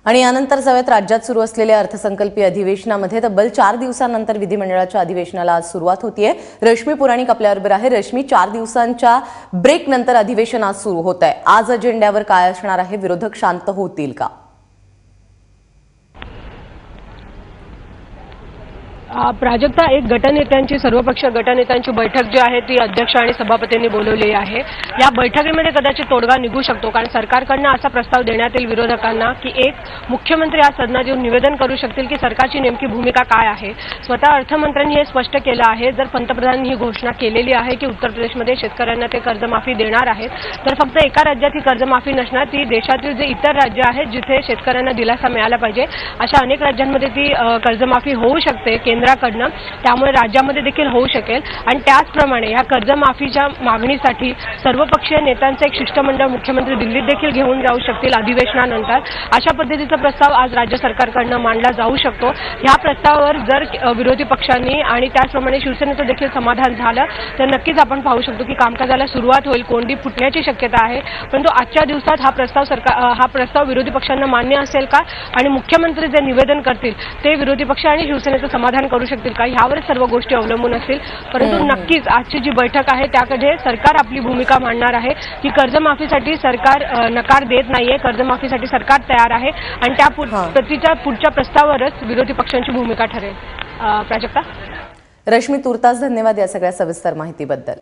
आणि यानंतर सवयत राज्यात सुरू असलेल्या अर्थसंकल्पीय अधिवेशनामध्ये तब्बल 4 दिवसांनंतर विधिमंडळाच्या अधिवेशनाला आज सुरुवात होतीये। रश्मी पुराणिक आपल्याबरोबर आहे। रश्मी, 4 दिवसांच्या ब्रेक नंतर अधिवेशन आज सुरू होत आहे। आज अजेंड्यावर काय असणार आहे? विरोधक शांत होतील का? प्राजक्ता, एक गटनेत्यांची सर्वपक्षीय गटनेत्यांची बैठक जी आहे ती अध्यक्ष आणि सभापतींनी बोलवली आहे। या बैठकीमध्ये कदाचित तोडगा निघू शकतो, कारण सरकारकडून असा प्रस्ताव देण्यात येईल विरोधकांना की एक मुख्यमंत्री आज सदनात येऊन निवेदन करू शकतील की सरकारची नेमकी भूमिका काय आहे। स्वतः अर्थमंत्र्यांनी हे स्पष्ट केलं आहे, जर पंतप्रधानांनी ही घोषणा केलेली आहे की उत्तर प्रदेशमध्ये शेतकऱ्यांना ते कर्जमाफी देणार आहेत, तर फक्त एका राज्यात ही कर्जमाफी नसणार, ती देशातील जे इतर राज्य आहेत जिथे शेतकऱ्यांना दिलासा मिळाला पाहिजे अशा अनेक राज्यांमध्ये ती कर्जमाफी होऊ शकते केंद्राकडनं, त्यामुळे राज्यामध्ये देखील होऊ शकेल। आणि त्याचप्रमाणे या कर्जमाफीच्या मागणीसाठी सर्वपक्षीय नेत्यांचे एक शिष्टमंडळ मुख्यमंत्री दिल्लीत देखील घेऊन जाऊ शकतील अधिवेशनानंतर। अशा पद्धतीचा प्रस्ताव आज राज्य सरकारकडनं मांडला जाऊ शकतो। ह्या प्रस्तावावर जर विरोधी पक्षांनी आणि त्याचप्रमाणे शिवसेनेचं देखील समाधान झालं तर नक्कीच आपण पाहू शकतो की कामकाजाला सुरुवात होईल, कोंडी फुटण्याची शक्यता आहे। परंतु आजच्या दिवसात हा प्रस्ताव विरोधी पक्षांना मान्य असेल का आणि मुख्यमंत्री जे निवेदन करतील ते विरोधी पक्ष आणि शिवसेनेचं समाधान करू शकतील का, ह्यावर सर्व गोष्टी अवलंबून असतील। परंतु नक्कीच आजची जी बैठक आहे त्याकडे सरकार आपली भूमिका मांडणार आहे की कर्जमाफीसाठी सरकार नकार देत नाहीये, कर्जमाफीसाठी सरकार तयार आहे आणि त्या पुढच्या प्रस्तावावरच विरोधी पक्षांची भूमिका ठरेल। प्राजक्ता, रश्मी, तुर्तास धन्यवाद या सगळ्या सविस्तर माहितीबद्दल।